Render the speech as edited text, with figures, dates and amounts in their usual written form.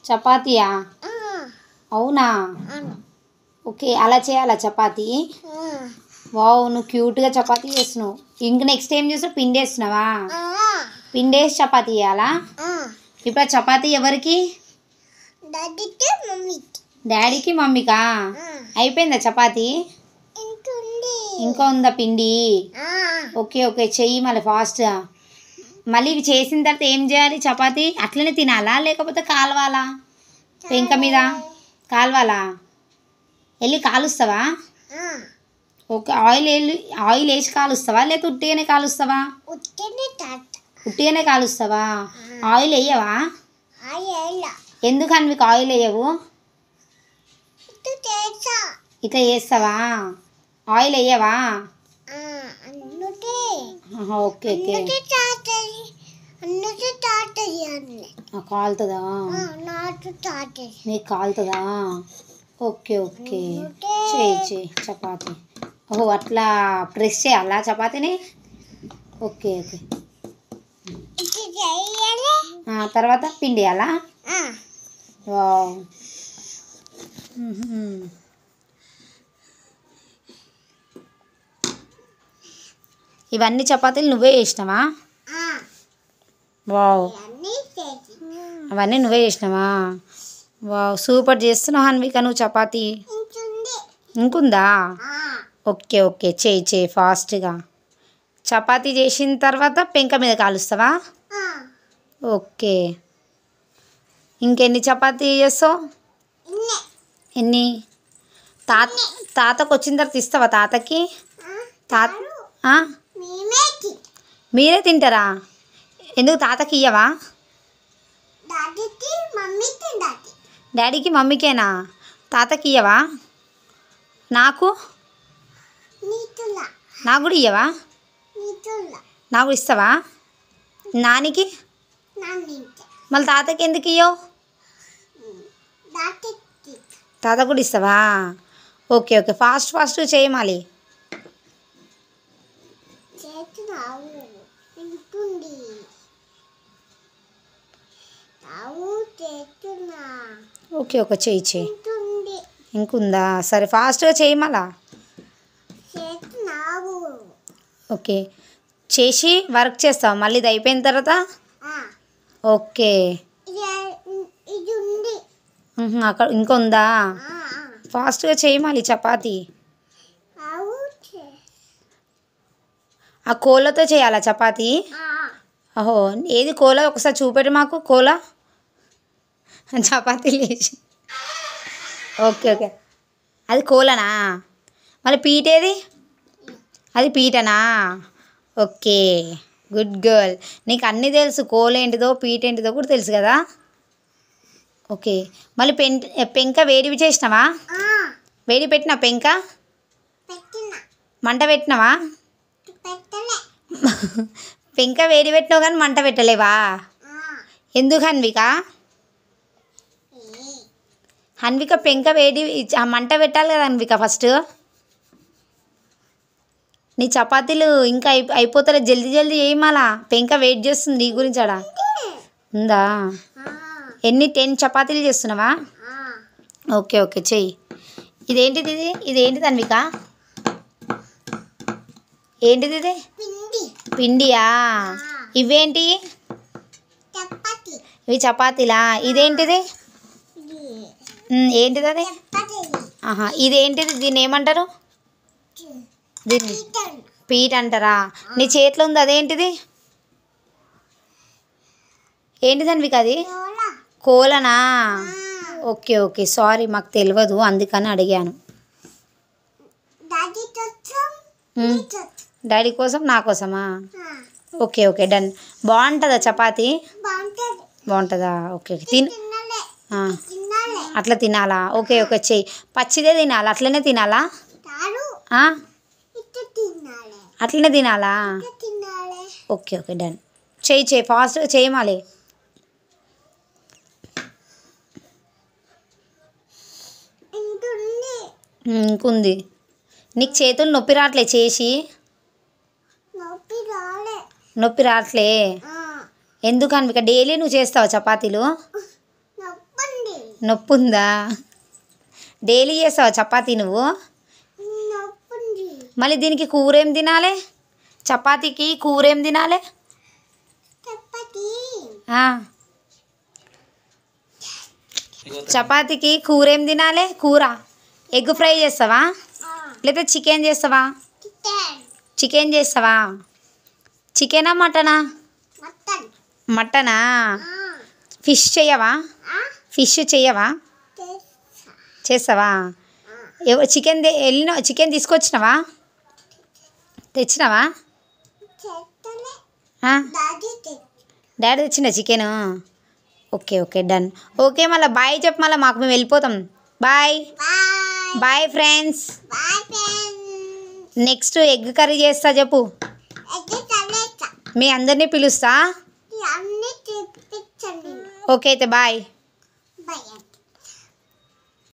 చపాతీయా? అవునా? ఓకే, అలా చేయాలా చపాతీ? వావ్, నువ్వు క్యూట్గా చపాతీ చేస్తున్నావు. ఇంక నెక్స్ట్ ఏం చేస్తావు? పిండి వేస్తున్నావా? పిండి వేసి చపాతీ చేయాలా? ఇప్పుడు ఆ చపాతీ ఎవరికి? డాడీకి మమ్మీకా? అయిపోయిందా చపాతీ? ఇంకా ఉందా పిండి? ఓకే ఓకే, చెయ్యి మళ్ళీ ఫాస్ట్గా. మళ్ళీ ఇవి చేసిన తర్వాత ఏం చేయాలి? చపాతీ అట్లనే తినాలా లేకపోతే కాలవాలా? పెంక మీద కాలవాలా? వెళ్ళి కాలుస్తావా? ఓకే, ఆయిల్ వేసి కాలుస్తావా లేకపోతే ఉట్టిగానే కాలుస్తావా? ఉట్టిగానే కాలుస్తావా? ఆయిల్ వేయవా? ఎందుకని మీకు ఆయిల్ వేయవు? ఇట్లా చేస్తావా? ఆయిల్ వేయవా? ఓకే ఓకే, కాలుతుందా? మీకు కాలుతుందా? ఓకే ఓకే, చేయి చపాతీ. ఓహో, అట్లా ప్రెస్ చేయాలా చపాతీని? ఓకే ఓకే, తర్వాత పిండి వేయాలా? వావ్. ఇవన్నీ చపాతీలు నువ్వే చేసినావా? వావ్, అవన్నీ నువ్వే చేసినావా? వావ్, సూపర్ చేస్తున్నావు హన్విక నువ్వు చపాతీ. ఇంకుందా? ఓకే ఓకే, చేయి ఫాస్ట్గా. చపాతీ చేసిన తర్వాత పెంక మీద కాలుస్తావా? ఓకే, ఇంకెన్ని చపాతీ చేస్తావు? ఎన్ని? తాతకు వచ్చిన తర్వాత ఇస్తావా తాతకి? మీరే తింటారా? ఎందుకు తాతకి ఇయ్యవా? డాడీకి మమ్మీకేనా? తాతకి ఇయ్యవా? నాకు కూడా ఇయ్యవా? నాకు కూడా ఇస్తావా? నానికి? మళ్ళీ తాతకి ఎందుకు ఇయ్యవు? తాత కూడా ఇస్తావా? ఓకే ఓకే, ఫాస్ట్గా చేయి మళ్ళీ. ఓకే ఓకే, చేయి. ఇంకుందా? సరే ఫాస్ట్గా చేయి మళ్ళా. ఓకే, చేసి వర్క్ చేస్తావు మళ్ళీ ఇది అయిపోయిన తర్వాత? ఓకే, అక్కడ ఇంకా ఉందా? ఫాస్ట్గా చేయి మళ్ళీ చపాతీ. ఆ కోళ్ళతో చేయాలా చపాతీ? ఓహో, ఏది కోల? ఒకసారి చూపెట్టు మాకు కోల. చపాతీ లేచి. ఓకే ఓకే, అది కోలనా? మళ్ళీ పీట ఏది? అది పీటనా? Okay, good girl. నీకు అన్నీ తెలుసు, కోల ఏంటిదో పీట ఏంటిదో కూడా తెలుసు కదా. ఓకే, మళ్ళీ పెంక వేడివి చేసినావా? వేడి పెట్టినా పెంక? మంట పెట్టినావా? పెంక వేడి పెట్టినావు కానీ మంట పెట్టలేవా? ఎందుకు హన్విక పెంక వేడి మంట పెట్టాలి కదా హన్విక ఫస్ట్. నీ చపాతీలు ఇంకా అయిపోతారా? జల్దీ చేయి మళ్ళా, పెంక వెయిట్ చేస్తుంది నీ గురించి ఆడ. ఉందా? ఎన్ని 10 చపాతీలు చేస్తున్నావా? ఓకే ఓకే, చెయ్యి. ఇదేంటిది? ఇదేంటిది హన్విక? ఏంటిది ఇది? పిండియా? ఇవేంటి? ఇవి చపాతీలా? ఇదేంటిది? ఏంటిది అది? ఇదేంటిది? దీన్ని ఏమంటారు? దీన్ని పీట అంటారా? నీ చేతిలో ఉంది అదేంటిది? ఏంటిది హన్విక అది? కోలనా? ఓకే ఓకే, సారీ మాకు తెలియదు అందుకని అడిగాను. డాడీ కోసం నా కోసమా? Okay okay, done. బాగుంటుందా చపాతీ? బాగుంటుందా? ఓకే ఓకే, అట్లా తినాలా? ఓకే ఓకే, చెయ్యి. పచ్చిదే తినాలా? అట్లనే తినాలా? అట్లనే తినాలా? Okay okay, done. చెయ్యి ఫాస్ట్గా చెయ్యి మళ్ళీ. ఇంకుంది. నీకు చేతులు నొప్పి రావట్లే చేసి? నొప్పి రావట్లే? ఎందుకు అన్విక డైలీ నువ్వు చేస్తావా చపాతీలు? నొప్పి ఉందా? డైలీ చేస్తావా చపాతీ నువ్వు? మళ్ళీ దీనికి కూర ఏం తినాలి? చపాతీకి కూర ఏం తినాలి? చపాతీకి కూర ఏం తినాలి? కూర ఎగ్ ఫ్రై చేస్తావా లేకపోతే చికెన్ చేస్తావా? చికెన్ చేస్తావా? చికెనా మటనా? మటనా? ఫిష్ చేయవా? ఫిష్ చేయవా? చేస్తావా? చికెన్ తీసుకొచ్చినావా? తెచ్చినావా? డాడీ తెచ్చిండా chicken? Okay okay done. Okay మళ్ళీ బాయ్ చెప్పు, మళ్ళీ మాకు మేము వెళ్ళిపోతాం. Bye bye friends. Next egg curry చేస్తా చెప్పు. మీ అందరినీ పిలుస్తా. ఓకే అయితే బాయ్.